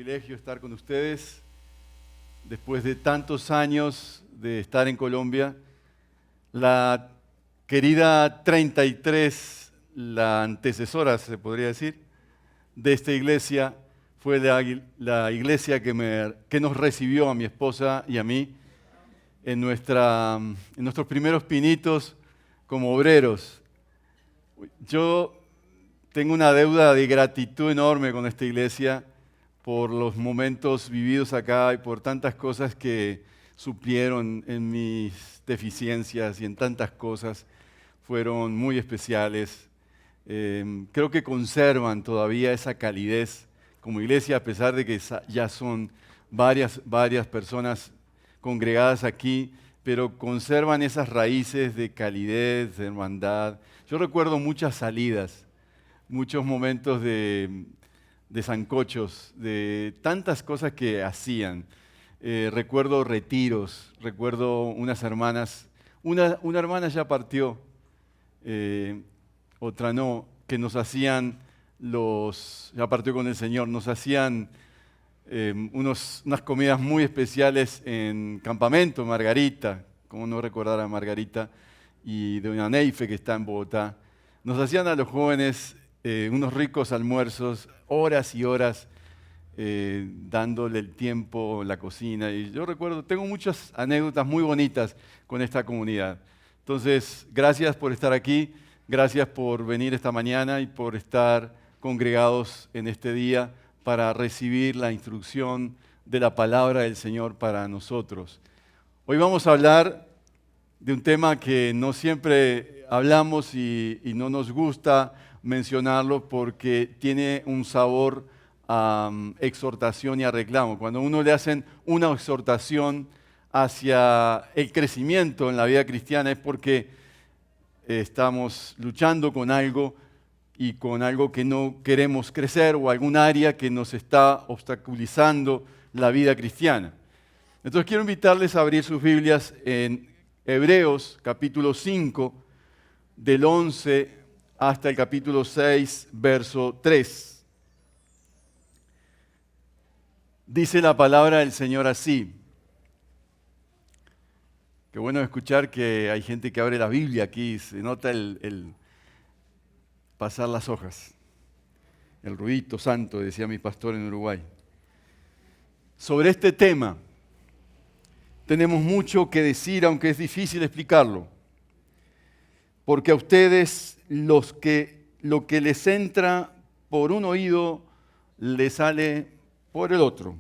privilegio estar con ustedes después de tantos años de estar en Colombia. La querida 33, la antecesora, se podría decir, de esta iglesia, fue la iglesia que nos recibió a mi esposa y a mí en nuestros primeros pinitos como obreros. Yo tengo una deuda de gratitud enorme con esta iglesia por los momentos vividos acá y por tantas cosas que suplieron en mis deficiencias y en tantas cosas. Fueron muy especiales. Creo que conservan todavía esa calidez como iglesia, a pesar de que ya son varias personas congregadas aquí, pero conservan esas raíces de calidez, de hermandad. Yo recuerdo muchas salidas, muchos momentos de sancochos, de tantas cosas que hacían. Recuerdo retiros, recuerdo unas hermanas, una hermana ya partió, otra no, que nos hacían ya partió con el Señor, nos hacían unas comidas muy especiales en Campamento, Margarita, como no recordar a Margarita, y doña Neife, que está en Bogotá. Nos hacían a los jóvenes unos ricos almuerzos, horas y horas, dándole el tiempo en la cocina. Y yo recuerdo, tengo muchas anécdotas muy bonitas con esta comunidad. Entonces, gracias por estar aquí, gracias por venir esta mañana y por estar congregados en este día para recibir la instrucción de la palabra del Señor para nosotros. Hoy vamos a hablar de un tema que no siempre hablamos y no nos gusta mencionarlo porque tiene un sabor a exhortación y a reclamo. Cuando a uno le hacen una exhortación hacia el crecimiento en la vida cristiana es porque estamos luchando con algo y con algo que no queremos crecer o algún área que nos está obstaculizando la vida cristiana. Entonces quiero invitarles a abrir sus Biblias en Hebreos capítulo 5, del 11 hasta el capítulo 6, verso 3. Dice la palabra del Señor así. Qué bueno escuchar que hay gente que abre la Biblia aquí, se nota el pasar las hojas, el ruidito santo, decía mi pastor en Uruguay. Sobre este tema tenemos mucho que decir, aunque es difícil explicarlo, porque a ustedes lo que les entra por un oído les sale por el otro.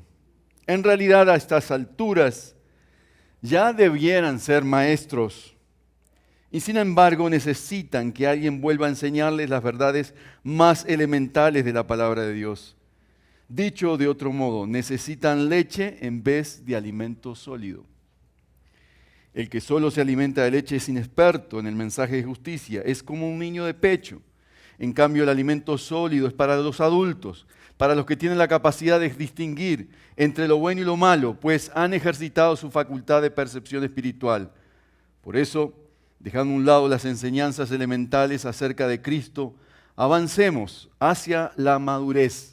En realidad, a estas alturas ya debieran ser maestros y sin embargo necesitan que alguien vuelva a enseñarles las verdades más elementales de la palabra de Dios. Dicho de otro modo, necesitan leche en vez de alimento sólido. El que solo se alimenta de leche es inexperto en el mensaje de justicia, es como un niño de pecho. En cambio, el alimento sólido es para los adultos, para los que tienen la capacidad de distinguir entre lo bueno y lo malo, pues han ejercitado su facultad de percepción espiritual. Por eso, dejando a un lado las enseñanzas elementales acerca de Cristo, avancemos hacia la madurez.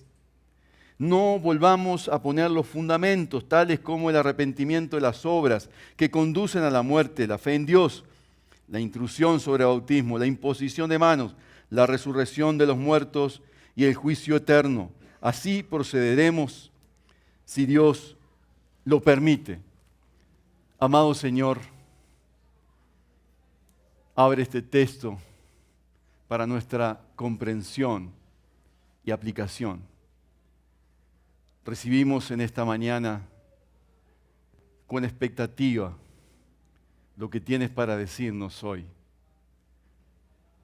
No volvamos a poner los fundamentos, tales como el arrepentimiento de las obras que conducen a la muerte, la fe en Dios, la intrusión sobre el bautismo, la imposición de manos, la resurrección de los muertos y el juicio eterno. Así procederemos si Dios lo permite. Amado Señor, abre este texto para nuestra comprensión y aplicación. Recibimos en esta mañana con expectativa lo que tienes para decirnos hoy.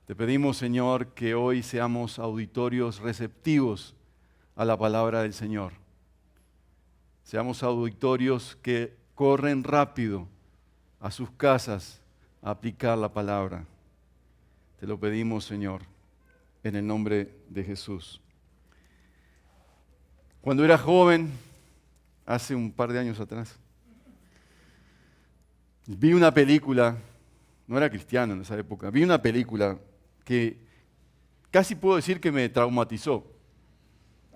Te pedimos, Señor, que hoy seamos auditorios receptivos a la palabra del Señor. Seamos auditorios que corren rápido a sus casas a aplicar la palabra. Te lo pedimos, Señor, en el nombre de Jesús. Cuando era joven, hace un par de años atrás, vi una película, no era cristiano en esa época, vi una película que casi puedo decir que me traumatizó.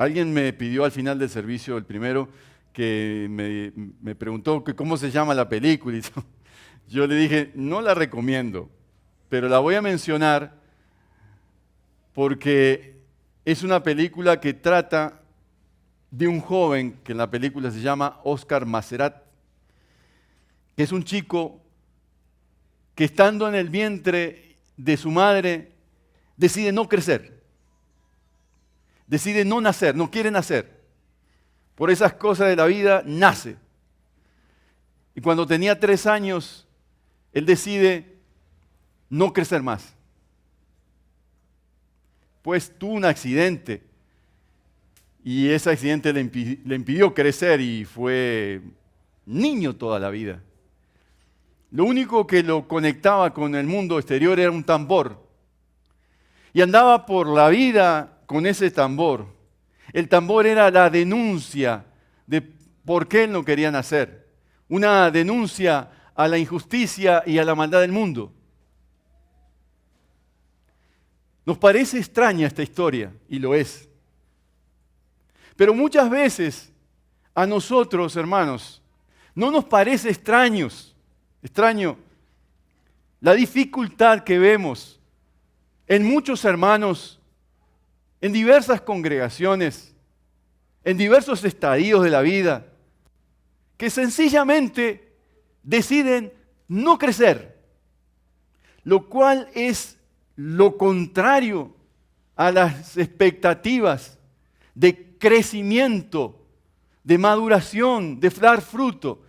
Alguien me pidió al final del servicio, el primero, que me preguntó que cómo se llama la película. Y todo. Yo le dije, no la recomiendo, pero la voy a mencionar porque es una película que trata de un joven, que en la película se llama Oscar Maserat, que es un chico que estando en el vientre de su madre decide no crecer, decide no nacer, no quiere nacer. Por esas cosas de la vida nace. Y cuando tenía 3 años, él decide no crecer más. Pues tuvo un accidente y ese accidente le impidió crecer y fue niño toda la vida. Lo único que lo conectaba con el mundo exterior era un tambor. Y andaba por la vida con ese tambor. El tambor era la denuncia de por qué él no quería nacer. Una denuncia a la injusticia y a la maldad del mundo. Nos parece extraña esta historia, y lo es. Pero muchas veces a nosotros, hermanos, no nos parece extraño la dificultad que vemos en muchos hermanos, en diversas congregaciones, en diversos estadios de la vida, que sencillamente deciden no crecer, lo cual es lo contrario a las expectativas de crecimiento, de maduración, de dar fruto,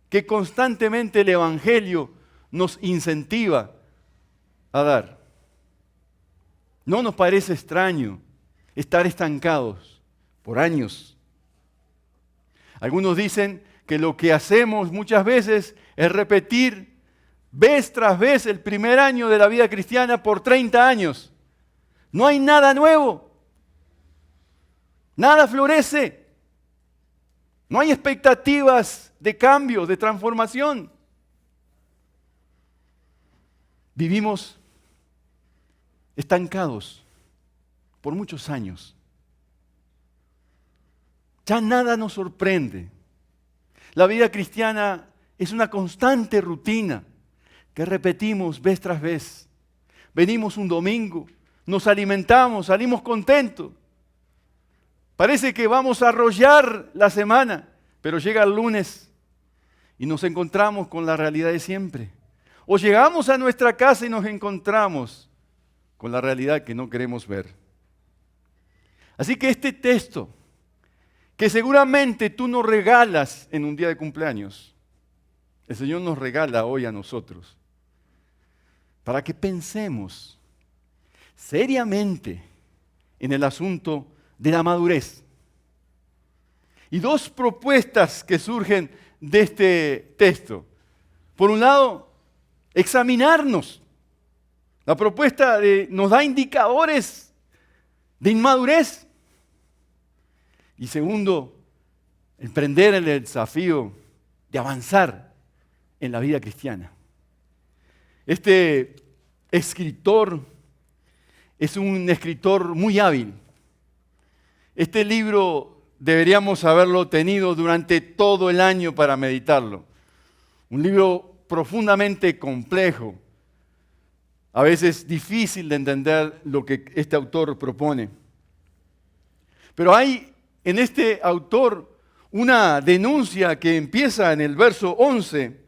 que constantemente el Evangelio nos incentiva a dar. No nos parece extraño estar estancados por años. Algunos dicen que lo que hacemos muchas veces es repetir vez tras vez el primer año de la vida cristiana por 30 años. No hay nada nuevo. Nada florece. No hay expectativas de cambio, de transformación. Vivimos estancados por muchos años. Ya nada nos sorprende. La vida cristiana es una constante rutina que repetimos vez tras vez. Venimos un domingo, nos alimentamos, salimos contentos. Parece que vamos a arrollar la semana, pero llega el lunes y nos encontramos con la realidad de siempre. O llegamos a nuestra casa y nos encontramos con la realidad que no queremos ver. Así que este texto, que seguramente tú nos regalas en un día de cumpleaños, el Señor nos regala hoy a nosotros, para que pensemos seriamente en el asunto de la madurez. Y 2 propuestas que surgen de este texto. Por un lado, examinarnos. La propuesta nos da indicadores de inmadurez. Y segundo, emprender el desafío de avanzar en la vida cristiana. Este escritor es un escritor muy hábil. Este libro deberíamos haberlo tenido durante todo el año para meditarlo. Un libro profundamente complejo, a veces difícil de entender lo que este autor propone. Pero hay en este autor una denuncia que empieza en el verso 11.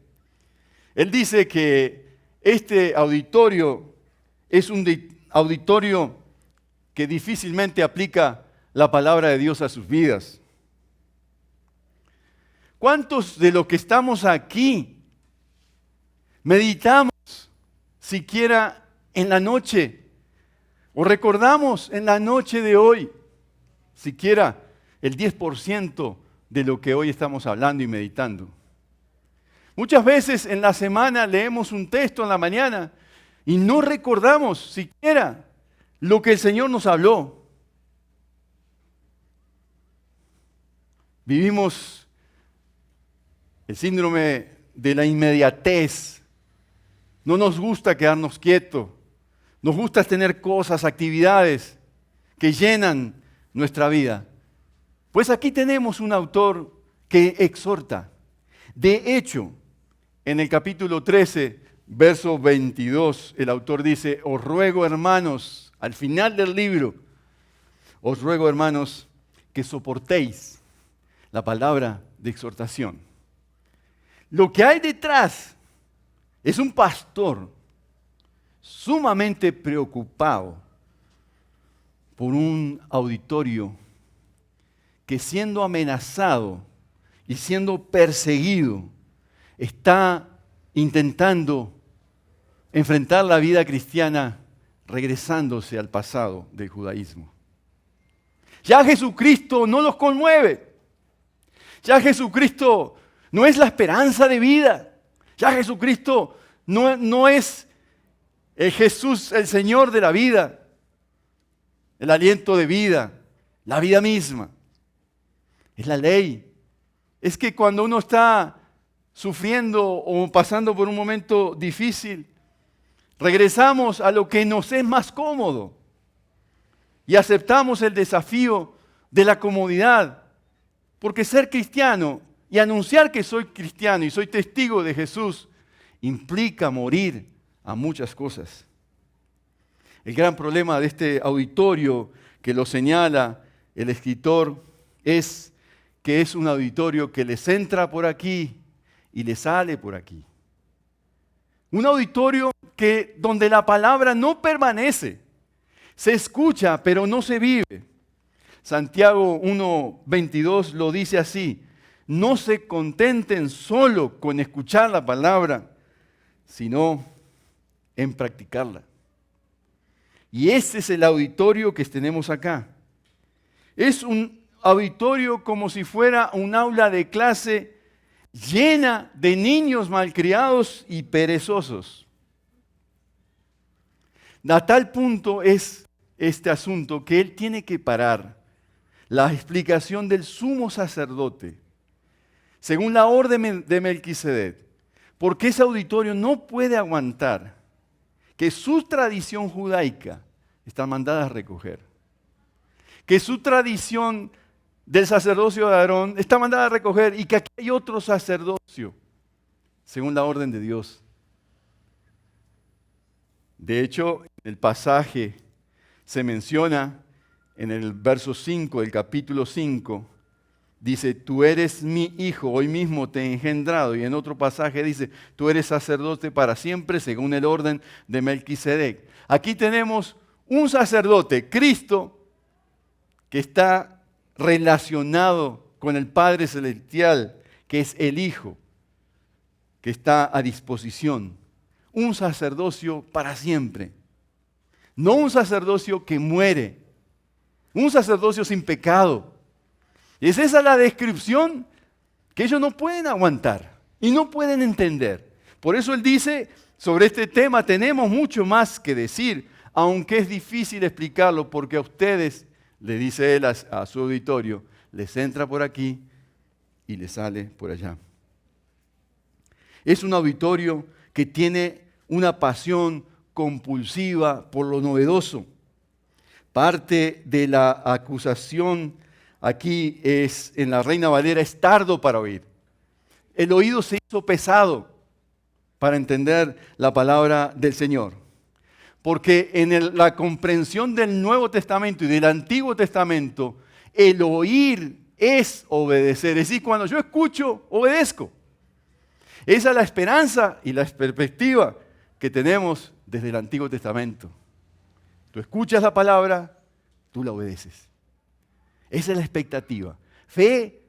Él dice que este auditorio es un auditorio que difícilmente aplica la palabra de Dios a sus vidas. ¿Cuántos de los que estamos aquí meditamos siquiera en la noche o recordamos en la noche de hoy siquiera el 10% de lo que hoy estamos hablando y meditando? Muchas veces en la semana leemos un texto en la mañana y no recordamos siquiera lo que el Señor nos habló. Vivimos el síndrome de la inmediatez. No nos gusta quedarnos quietos. Nos gusta tener cosas, actividades que llenan nuestra vida. Pues aquí tenemos un autor que exhorta. De hecho, en el capítulo 13, verso 22, el autor dice, os ruego, hermanos, al final del libro, os ruego, hermanos, que soportéis la palabra de exhortación. Lo que hay detrás es un pastor sumamente preocupado por un auditorio que, siendo amenazado y siendo perseguido, está intentando enfrentar la vida cristiana regresándose al pasado del judaísmo. Ya Jesucristo no los conmueve. Ya Jesucristo no es la esperanza de vida. Ya Jesucristo no es el Jesús, el Señor de la vida, el aliento de vida, la vida misma. Es la ley. Es que cuando uno está sufriendo o pasando por un momento difícil, regresamos a lo que nos es más cómodo y aceptamos el desafío de la comodidad. Porque ser cristiano y anunciar que soy cristiano y soy testigo de Jesús implica morir a muchas cosas. El gran problema de este auditorio que lo señala el escritor es que es un auditorio que les entra por aquí y les sale por aquí. Un auditorio donde la palabra no permanece, se escucha pero no se vive. Santiago 1:22 lo dice así: no se contenten solo con escuchar la palabra, sino en practicarla. Y ese es el auditorio que tenemos acá. Es un auditorio como si fuera un aula de clase llena de niños malcriados y perezosos. A tal punto es este asunto que él tiene que parar la explicación del sumo sacerdote, según la orden de Melquisedec, porque ese auditorio no puede aguantar que su tradición judaica está mandada a recoger, que su tradición del sacerdocio de Aarón está mandada a recoger y que aquí hay otro sacerdocio, según la orden de Dios. De hecho, en el pasaje se menciona en el verso 5 del capítulo 5, dice, tú eres mi hijo, hoy mismo te he engendrado. Y en otro pasaje dice, tú eres sacerdote para siempre, según el orden de Melquisedec. Aquí tenemos un sacerdote, Cristo, que está relacionado con el Padre Celestial, que es el Hijo, que está a disposición. Un sacerdocio para siempre. No un sacerdocio que muere. Un sacerdocio sin pecado. Y es esa la descripción que ellos no pueden aguantar y no pueden entender. Por eso él dice, sobre este tema tenemos mucho más que decir, aunque es difícil explicarlo, porque a ustedes, le dice él a su auditorio, les entra por aquí y les sale por allá. Es un auditorio que tiene una pasión compulsiva por lo novedoso. Parte de la acusación aquí es, en la Reina Valera, es tardo para oír. El oído se hizo pesado para entender la palabra del Señor. Porque en la comprensión del Nuevo Testamento y del Antiguo Testamento, el oír es obedecer. Es decir, cuando yo escucho, obedezco. Esa es la esperanza y la perspectiva que tenemos desde el Antiguo Testamento. Tú escuchas la palabra, tú la obedeces. Esa es la expectativa. Fe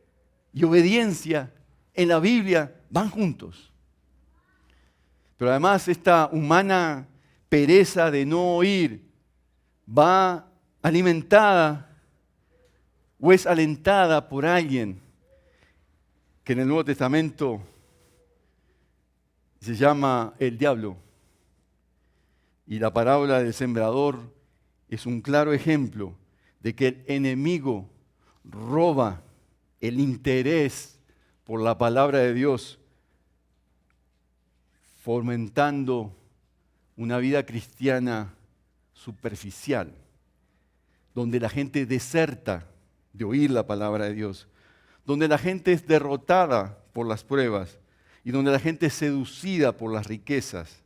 y obediencia en la Biblia van juntos. Pero además esta humana pereza de no oír va alimentada o es alentada por alguien que en el Nuevo Testamento se llama el diablo. Y la parábola del sembrador es un claro ejemplo de que el enemigo roba el interés por la palabra de Dios, fomentando una vida cristiana superficial, donde la gente deserta de oír la palabra de Dios, donde la gente es derrotada por las pruebas y donde la gente es seducida por las riquezas.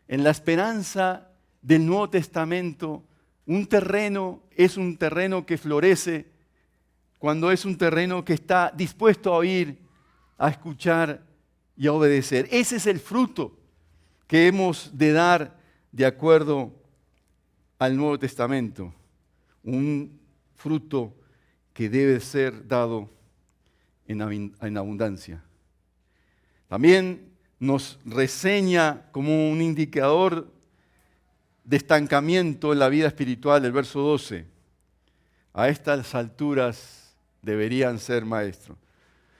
En la esperanza del Nuevo Testamento, un terreno es un terreno que florece cuando es un terreno que está dispuesto a oír, a escuchar y a obedecer. Ese es el fruto que hemos de dar de acuerdo al Nuevo Testamento. Un fruto que debe ser dado en abundancia. También nos reseña como un indicador de estancamiento en la vida espiritual el verso 12. A estas alturas deberían ser maestros.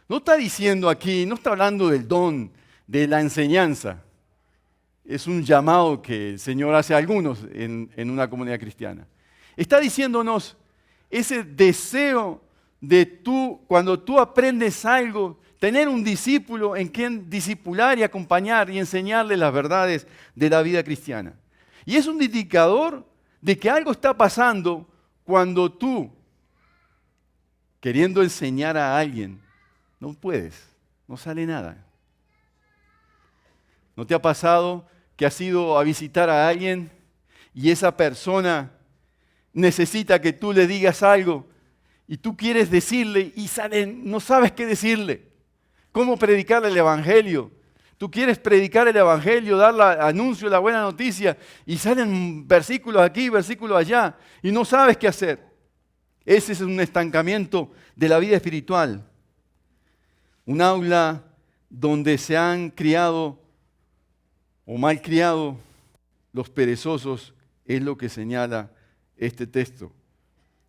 No está diciendo aquí, no está hablando del don, de la enseñanza. Es un llamado que el Señor hace a algunos en una comunidad cristiana. Está diciéndonos ese deseo de cuando tú aprendes algo, tener un discípulo en quien discipular y acompañar y enseñarle las verdades de la vida cristiana. Y es un indicador de que algo está pasando cuando tú, queriendo enseñar a alguien, no puedes, no sale nada. ¿No te ha pasado que has ido a visitar a alguien y esa persona necesita que tú le digas algo y tú quieres decirle y no sabes qué decirle? ¿Cómo predicarle el Evangelio? Tú quieres predicar el Evangelio, dar el anuncio, la buena noticia, y salen versículos aquí, versículos allá, y no sabes qué hacer. Ese es un estancamiento de la vida espiritual. Un aula donde se han criado o mal criado los perezosos es lo que señala este texto,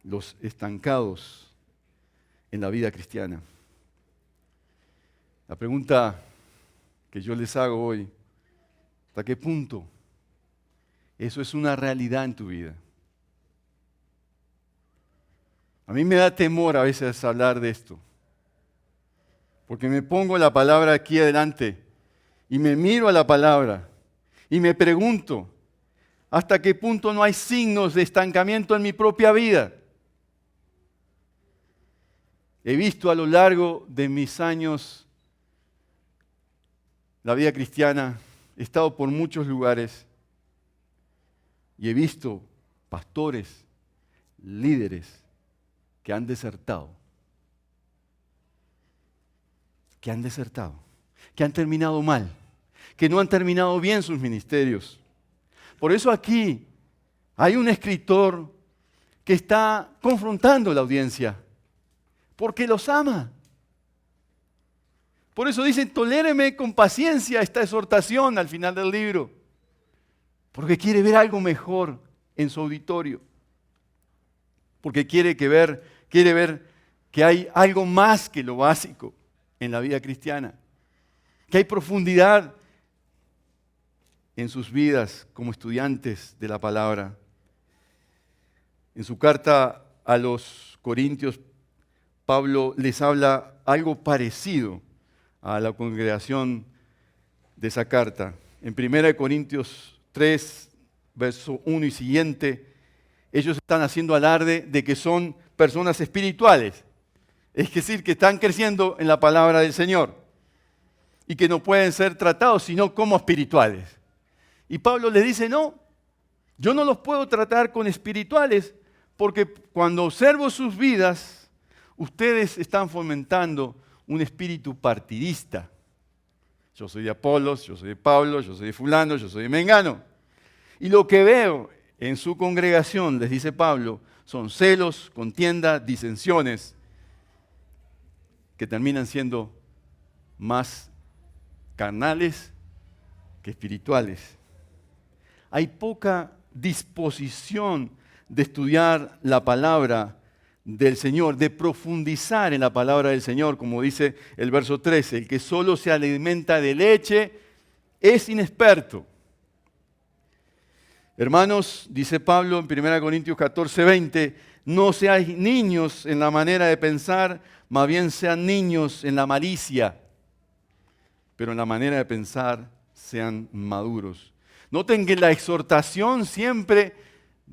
los estancados en la vida cristiana. La pregunta que yo les hago hoy, ¿hasta qué punto eso es una realidad en tu vida? A mí me da temor a veces hablar de esto, porque me pongo la palabra aquí adelante y me miro a la palabra y me pregunto, ¿hasta qué punto no hay signos de estancamiento en mi propia vida? He visto a lo largo de mis años la vida cristiana, he estado por muchos lugares y he visto pastores, líderes que han desertado, que han terminado mal, que no han terminado bien sus ministerios. Por eso aquí hay un escritor que está confrontando a la audiencia, porque los ama. Por eso dicen, toléreme con paciencia esta exhortación al final del libro, porque quiere ver algo mejor en su auditorio, porque quiere ver que hay algo más que lo básico en la vida cristiana, que hay profundidad en sus vidas como estudiantes de la palabra. En su carta a los Corintios, Pablo les habla algo parecido a la congregación de esa carta. En 1 Corintios 3, verso 1 y siguiente, ellos están haciendo alarde de que son personas espirituales, es decir, que están creciendo en la palabra del Señor y que no pueden ser tratados sino como espirituales. Y Pablo les dice, no, yo no los puedo tratar con espirituales porque cuando observo sus vidas, ustedes están fomentando un espíritu partidista. Yo soy de Apolos, yo soy de Pablo, yo soy de fulano, yo soy de Mengano. Y lo que veo en su congregación, les dice Pablo, son celos, contiendas, disensiones, que terminan siendo más carnales que espirituales. Hay poca disposición de estudiar la palabra del Señor, de profundizar en la palabra del Señor, como dice el verso 13, el que solo se alimenta de leche es inexperto. Hermanos, dice Pablo en 1 Corintios 14, 20, no seáis niños en la manera de pensar, más bien sean niños en la malicia, pero en la manera de pensar sean maduros. Noten que la exhortación siempre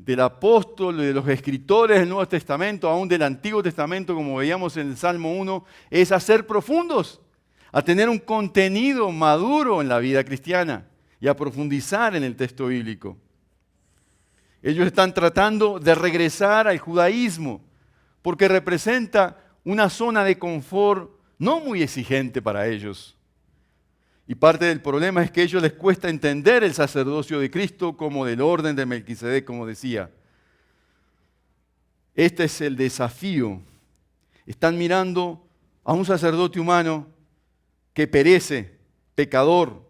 del apóstol, de los escritores del Nuevo Testamento, aún del Antiguo Testamento, como veíamos en el Salmo 1, es a ser profundos, a tener un contenido maduro en la vida cristiana y a profundizar en el texto bíblico. Ellos están tratando de regresar al judaísmo, porque representa una zona de confort no muy exigente para ellos. Y parte del problema es que a ellos les cuesta entender el sacerdocio de Cristo como del orden de Melquisedec, como decía. Este es el desafío. Están mirando a un sacerdote humano que perece, pecador,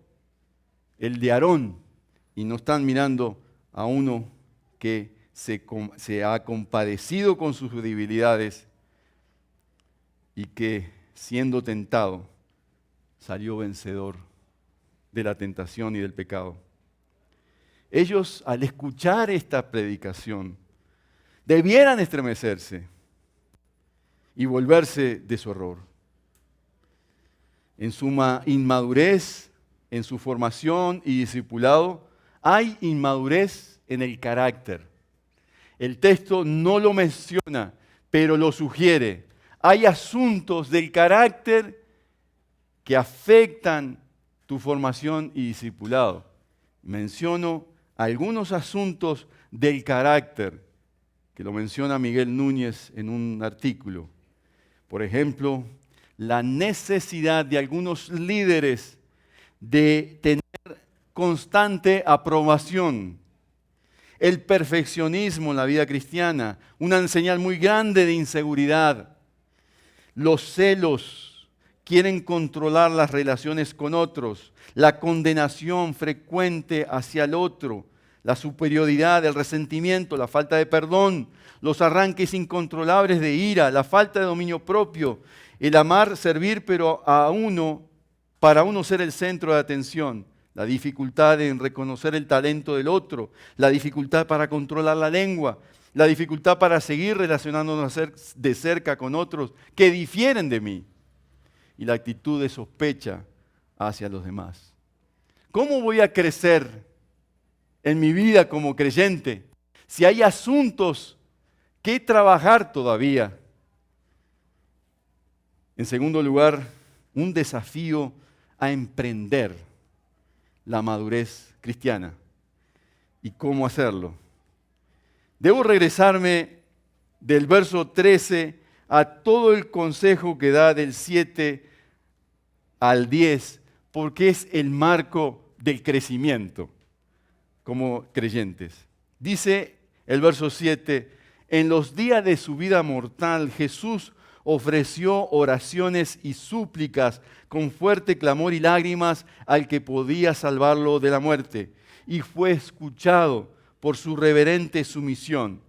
el de Aarón, y no están mirando a uno que se ha compadecido con sus debilidades y que, siendo tentado, salió vencedor de la tentación y del pecado. Ellos, al escuchar esta predicación, debieran estremecerse y volverse de su error. En su inmadurez, en su formación y discipulado, hay inmadurez en el carácter. El texto no lo menciona, pero lo sugiere. Hay asuntos del carácter que afectan tu formación y discipulado. Menciono algunos asuntos del carácter que lo menciona Miguel Núñez en un artículo. Por ejemplo, la necesidad de algunos líderes de tener constante aprobación, el perfeccionismo en la vida cristiana, una señal muy grande de inseguridad, los celos, quieren controlar las relaciones con otros, la condenación frecuente hacia el otro, la superioridad, el resentimiento, la falta de perdón, los arranques incontrolables de ira, la falta de dominio propio, el amar, servir, pero para uno ser el centro de atención, la dificultad en reconocer el talento del otro, la dificultad para controlar la lengua, la dificultad para seguir relacionándonos de cerca con otros que difieren de mí, y la actitud de sospecha hacia los demás. ¿Cómo voy a crecer en mi vida como creyente si hay asuntos que trabajar todavía? En segundo lugar, un desafío a emprender la madurez cristiana. ¿Y cómo hacerlo? Debo regresarme del verso 13 a todo el consejo que da del 7 al 10, porque es el marco del crecimiento como creyentes. Dice el verso 7, en los días de su vida mortal, Jesús ofreció oraciones y súplicas con fuerte clamor y lágrimas al que podía salvarlo de la muerte, y fue escuchado por su reverente sumisión.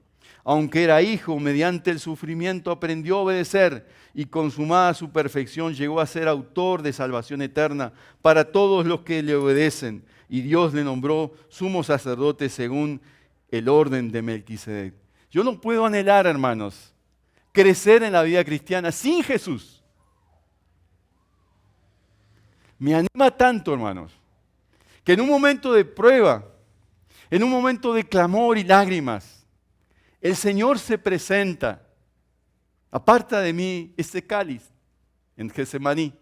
Aunque era hijo, mediante el sufrimiento aprendió a obedecer y consumada su perfección llegó a ser autor de salvación eterna para todos los que le obedecen. Y Dios le nombró sumo sacerdote según el orden de Melquisedec. Yo no puedo anhelar, hermanos, crecer en la vida cristiana sin Jesús. Me anima tanto, hermanos, que en un momento de prueba, en un momento de clamor y lágrimas, el Señor se presenta. Aparta de mí este cáliz en Getsemaní.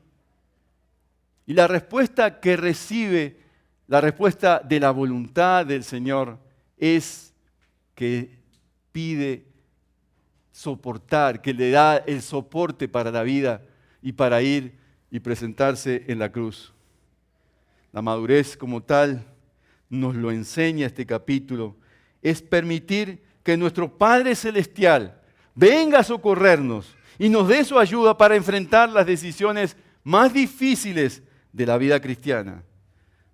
Y la respuesta que recibe, la respuesta de la voluntad del Señor, es que pide soportar, que le da el soporte para la vida y para ir y presentarse en la cruz. La madurez como tal nos lo enseña este capítulo, es permitir que nuestro Padre Celestial venga a socorrernos y nos dé su ayuda para enfrentar las decisiones más difíciles de la vida cristiana.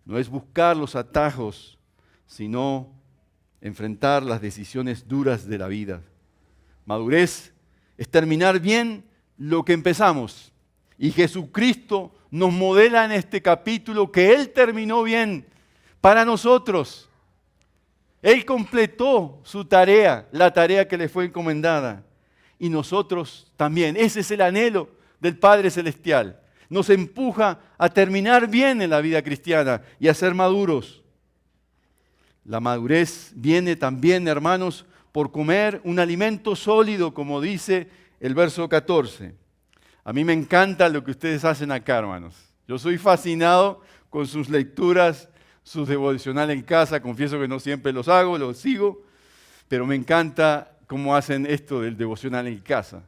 No es buscar los atajos, sino enfrentar las decisiones duras de la vida. Madurez es terminar bien lo que empezamos. Y Jesucristo nos modela en este capítulo que Él terminó bien para nosotros. Él completó su tarea, la tarea que le fue encomendada. Y nosotros también. Ese es el anhelo del Padre Celestial. Nos empuja a terminar bien en la vida cristiana y a ser maduros. La madurez viene también, hermanos, por comer un alimento sólido, como dice el verso 14. A mí me encanta lo que ustedes hacen acá, hermanos. Yo soy fascinado con sus lecturas, sus devocionales en casa. Confieso que no siempre los hago, los sigo, pero me encanta cómo hacen esto del devocional en casa.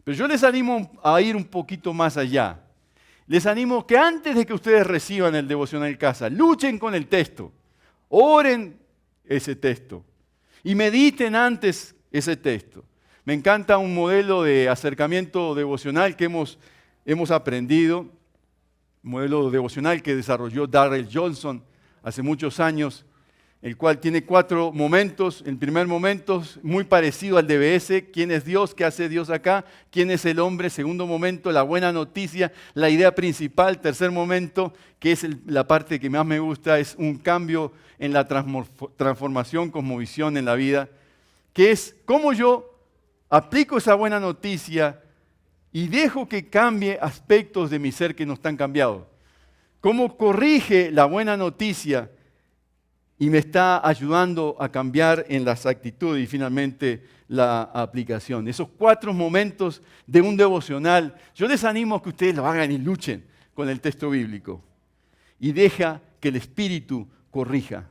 Pero yo les animo a ir un poquito más allá. Les animo que antes de que ustedes reciban el devocional en casa, luchen con el texto, oren ese texto y mediten antes ese texto. Me encanta un modelo de acercamiento devocional que hemos aprendido, un modelo devocional que desarrolló Darrell Johnson hace muchos años, el cual tiene 4 momentos. El primer momento es muy parecido al DBS, ¿quién es Dios? ¿Qué hace Dios acá? ¿Quién es el hombre? Segundo momento, la buena noticia, la idea principal. Tercer momento, que es la parte que más me gusta, es un cambio en la transformación, cosmovisión en la vida, que es cómo yo aplico esa buena noticia y dejo que cambie aspectos de mi ser que no están cambiados. Cómo corrige la buena noticia y me está ayudando a cambiar en las actitudes y finalmente la aplicación. Esos 4 momentos de un devocional, yo les animo a que ustedes lo hagan y luchen con el texto bíblico. Y deja que el Espíritu corrija.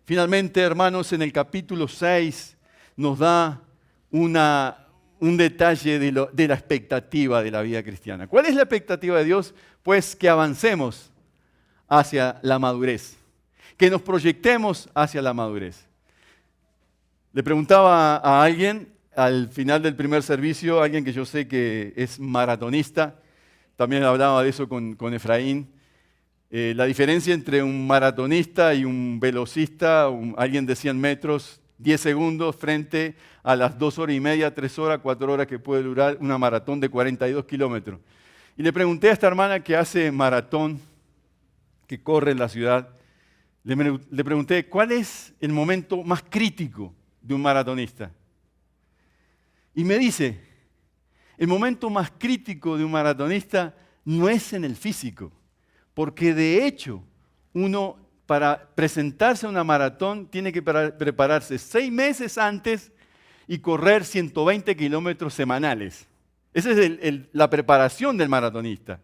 Finalmente, hermanos, en el capítulo 6 nos da un detalle de la expectativa de la vida cristiana. ¿Cuál es la expectativa de Dios? Pues que avancemos hacia la madurez. Que nos proyectemos hacia la madurez. Le preguntaba a alguien al final del primer servicio, alguien que yo sé que es maratonista, también hablaba de eso con Efraín, la diferencia entre un maratonista y un velocista, alguien de 100 metros, 10 segundos frente a las 2 horas y media, 3 horas, 4 horas que puede durar una maratón de 42 kilómetros. Y le pregunté a esta hermana que hace maratón, que corre en la ciudad, le pregunté, ¿cuál es el momento más crítico de un maratonista? Y me dice, el momento más crítico de un maratonista no es en el físico, porque de hecho, uno para presentarse a una maratón tiene que prepararse 6 meses antes y correr 120 kilómetros semanales. Esa es la preparación del maratonista.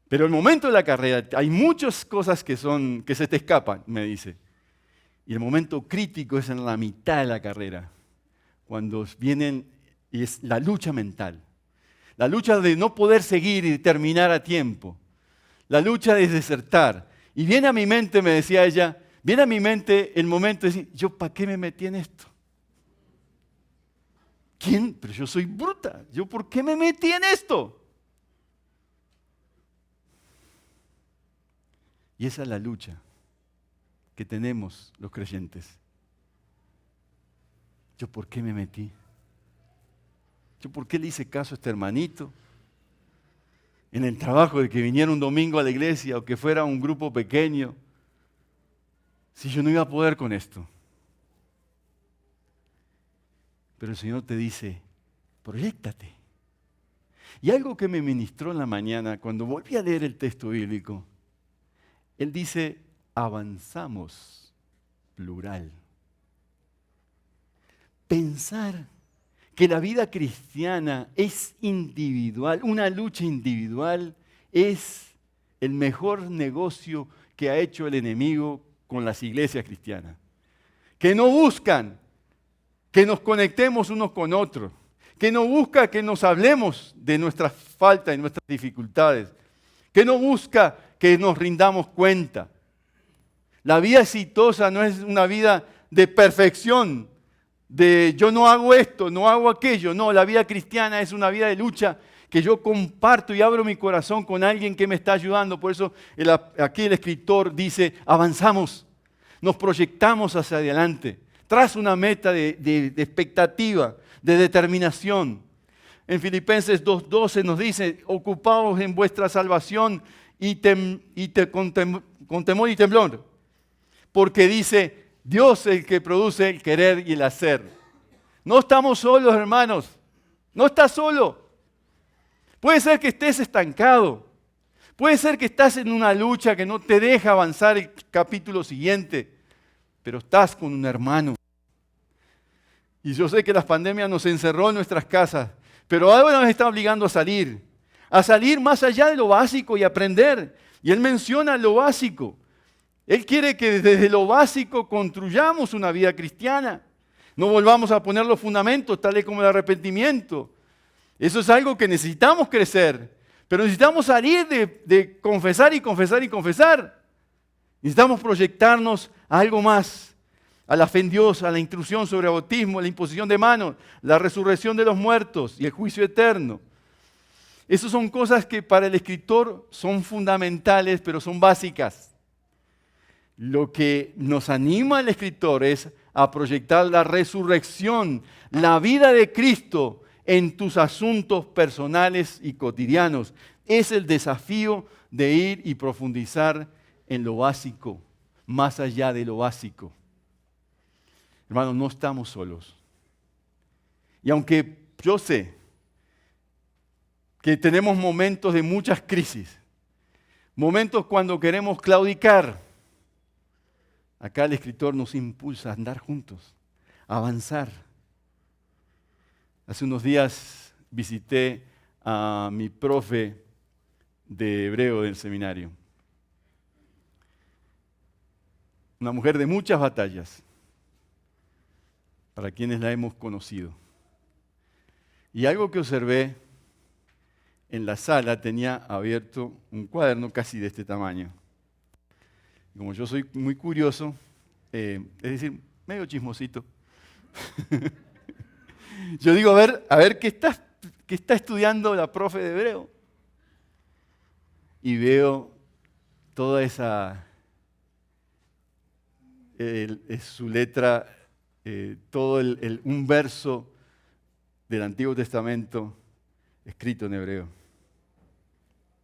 Pero el momento de la carrera, hay muchas cosas que se te escapan, me dice. Y el momento crítico es en la mitad de la carrera, cuando vienen, y es la lucha mental. La lucha de no poder seguir y terminar a tiempo. La lucha de desertar. Y viene a mi mente, me decía ella, viene a mi mente el momento de decir, ¿yo para qué me metí en esto? ¿Quién? Pero yo soy bruta. ¿Yo por qué me metí en esto? Y esa es la lucha que tenemos los creyentes. ¿Yo por qué me metí? ¿Yo por qué le hice caso a este hermanito? En el trabajo de que viniera un domingo a la iglesia o que fuera un grupo pequeño. Si yo no iba a poder con esto. Pero el Señor te dice, proyéctate. Y algo que me ministró en la mañana, cuando volví a leer el texto bíblico, Él dice, avanzamos, plural. Pensar que la vida cristiana es individual, una lucha individual, es el mejor negocio que ha hecho el enemigo con las iglesias cristianas. Que no buscan que nos conectemos unos con otros, que no busca que nos hablemos de nuestras faltas y nuestras dificultades, que no busca que nos rindamos cuenta. La vida exitosa no es una vida de perfección, de yo no hago esto, no hago aquello. No, la vida cristiana es una vida de lucha que yo comparto y abro mi corazón con alguien que me está ayudando. Por eso aquí el escritor dice, avanzamos, nos proyectamos hacia adelante, tras una meta de expectativa, de determinación. En Filipenses 2:12 nos dice, ocupaos en vuestra salvación con temor y temblor. Porque dice, Dios es el que produce el querer y el hacer. No estamos solos, hermanos. No estás solo. Puede ser que estés estancado. Puede ser que estás en una lucha que no te deja avanzar el capítulo siguiente. pero estás con un hermano. Y yo sé que la pandemia nos encerró en nuestras casas, pero ahora nos está obligando a salir más allá de lo básico y aprender. Y Él menciona lo básico. Él quiere que desde lo básico construyamos una vida cristiana. No volvamos a poner los fundamentos, tales como el arrepentimiento. Eso es algo que necesitamos crecer, pero necesitamos salir de confesar y confesar y confesar. Necesitamos proyectarnos a algo más, a la fe en Dios, a la instrucción sobre el bautismo, la imposición de manos, la resurrección de los muertos y el juicio eterno. Esas son cosas que para el escritor son fundamentales, pero son básicas. Lo que nos anima al escritor es a proyectar la resurrección, la vida de Cristo en tus asuntos personales y cotidianos. Es el desafío de ir y profundizar en lo básico, más allá de lo básico. Hermanos, no estamos solos. Y aunque yo sé que tenemos momentos de muchas crisis, momentos cuando queremos claudicar, acá el escritor nos impulsa a andar juntos, a avanzar. Hace unos días visité a mi profe de hebreo del seminario. Una mujer de muchas batallas, para quienes la hemos conocido. Y algo que observé, en la sala tenía abierto un cuaderno casi de este tamaño. Como yo soy muy curioso, es decir, medio chismosito, yo digo, a ver ¿qué está estudiando la profe de hebreo? Y veo toda esa, su letra, todo un verso del Antiguo Testamento escrito en hebreo.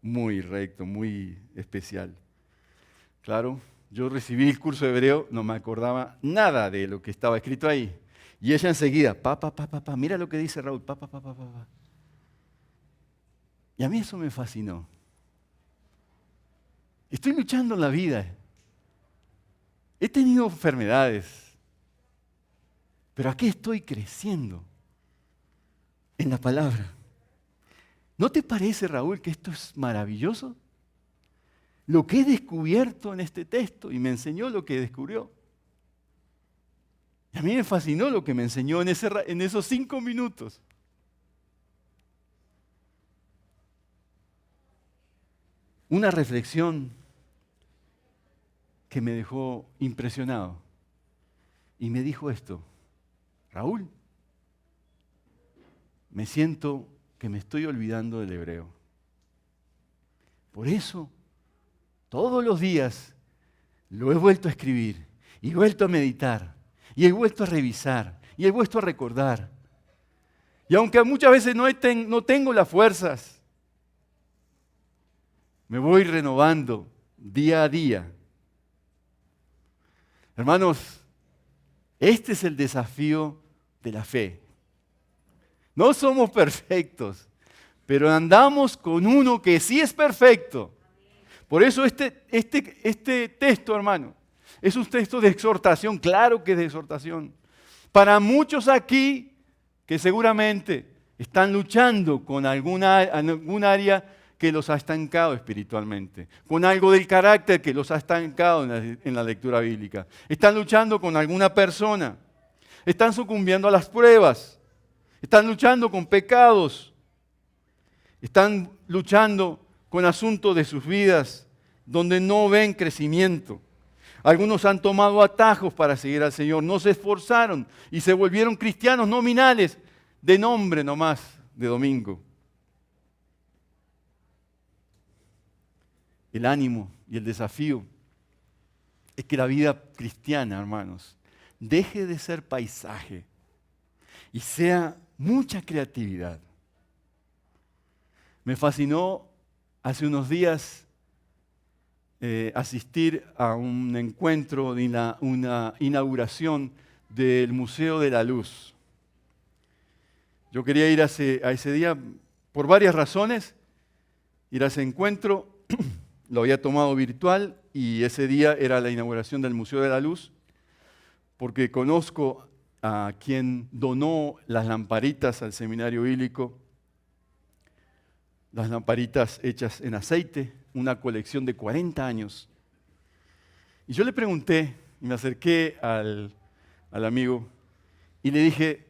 Muy recto, muy especial. Claro, yo recibí el curso de hebreo, no me acordaba nada de lo que estaba escrito ahí. Y ella enseguida, mira lo que dice Raúl, Y a mí eso me fascinó. Estoy luchando en la vida. He tenido enfermedades. Pero aquí estoy creciendo en la palabra. ¿No te parece, Raúl, que esto es maravilloso? Lo que he descubierto en este texto, y me enseñó lo que descubrió. Y a mí me fascinó lo que me enseñó en esos 5 minutos. Una reflexión que me dejó impresionado. Y me dijo esto: Raúl, me siento que me estoy olvidando del hebreo. Por eso, todos los días lo he vuelto a escribir, y he vuelto a meditar, y he vuelto a revisar, y he vuelto a recordar. Y aunque muchas veces no tengo las fuerzas, me voy renovando día a día. Hermanos, este es el desafío de la fe. No somos perfectos, pero andamos con uno que sí es perfecto. Por eso este texto, hermano, es un texto de exhortación, claro que es de exhortación. Para muchos aquí que seguramente están luchando con algún área que los ha estancado espiritualmente, con algo del carácter que los ha estancado en la lectura bíblica. Están luchando con alguna persona, están sucumbiendo a las pruebas, están luchando con pecados, están luchando con asuntos de sus vidas donde no ven crecimiento. Algunos han tomado atajos para seguir al Señor, no se esforzaron y se volvieron cristianos nominales, de nombre nomás, de domingo. El ánimo y el desafío es que la vida cristiana, hermanos, deje de ser paisaje y sea mucha creatividad. Me fascinó hace unos días asistir a un encuentro de una inauguración del Museo de la Luz. Yo quería ir a ese día por varias razones, ir a ese encuentro. Lo había tomado virtual y ese día era la inauguración del Museo de la Luz. porque conozco a quien donó las lamparitas al seminario bíblico, las lamparitas hechas en aceite, una colección de 40 años. Y yo le pregunté, y me acerqué al amigo, y le dije,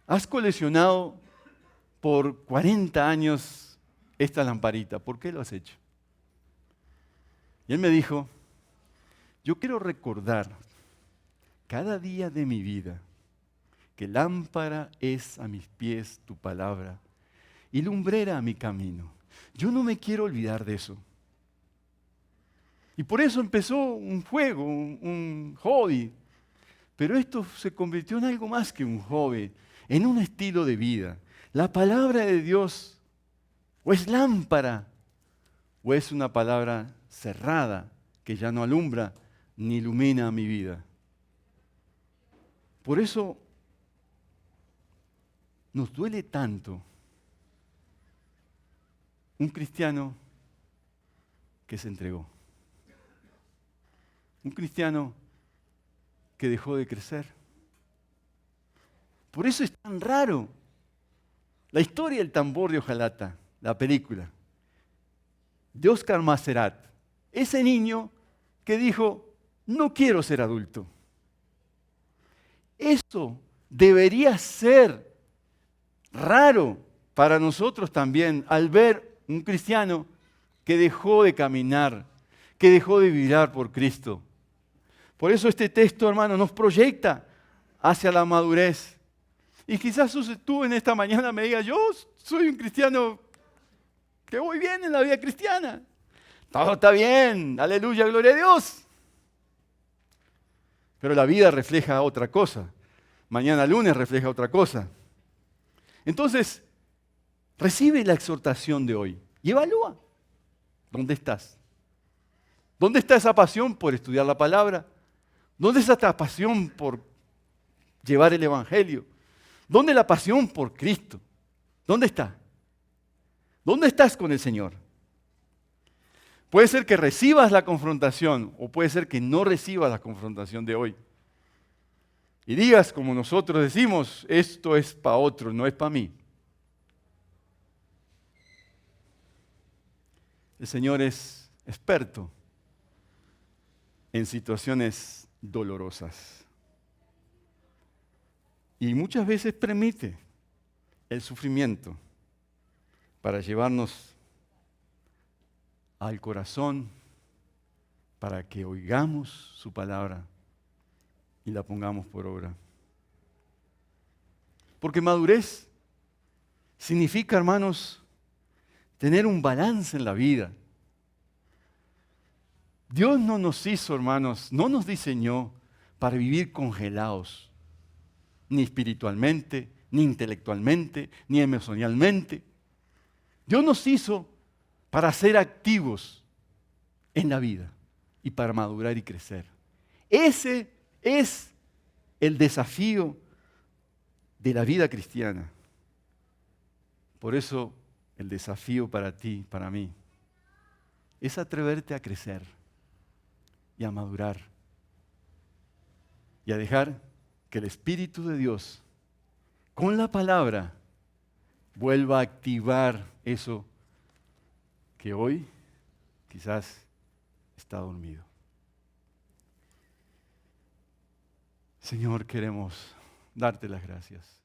¿has coleccionado por 40 años esta lamparita? ¿Por qué lo has hecho? Y él me dijo, yo quiero recordar cada día de mi vida que lámpara es a mis pies tu palabra y lumbrera a mi camino. Yo no me quiero olvidar de eso. Y por eso empezó un juego, un hobby. Pero esto se convirtió en algo más que un hobby, en un estilo de vida. La palabra de Dios o es lámpara o es una palabra cerrada que ya no alumbra ni ilumina mi vida. Por eso nos duele tanto un cristiano que se entregó. Un cristiano que dejó de crecer. Por eso es tan raro. La historia del tambor de hojalata, la película, de Oscar Macerat. Ese niño que dijo, no quiero ser adulto. Eso debería ser raro para nosotros también al ver un cristiano que dejó de caminar, que dejó de vibrar por Cristo. Por eso este texto, hermano, nos proyecta hacia la madurez. Y quizás tú en esta mañana me digas, yo soy un cristiano que voy bien en la vida cristiana. Todo está bien, aleluya, gloria a Dios. Pero la vida refleja otra cosa. Mañana lunes refleja otra cosa. Entonces, recibe la exhortación de hoy y evalúa. ¿Dónde estás? ¿Dónde está esa pasión por estudiar la palabra? ¿Dónde está esa pasión por llevar el Evangelio? ¿Dónde la pasión por Cristo? ¿Dónde está? ¿Dónde estás con el Señor? Puede ser que recibas la confrontación o puede ser que no recibas la confrontación de hoy. Y digas, como nosotros decimos, esto es para otro, no es para mí. El Señor es experto en situaciones dolorosas. Y muchas veces permite el sufrimiento para llevarnos al corazón, para que oigamos su palabra y la pongamos por obra. Porque madurez significa, hermanos, tener un balance en la vida. Dios no nos hizo, hermanos, no nos diseñó para vivir congelados, ni espiritualmente, ni intelectualmente, ni emocionalmente. Dios nos hizo para ser activos en la vida y para madurar y crecer. Ese es el desafío de la vida cristiana. Por eso el desafío para ti, para mí, es atreverte a crecer y a madurar y a dejar que el Espíritu de Dios, con la palabra, vuelva a activar eso que hoy quizás está dormido. Señor, queremos darte las gracias.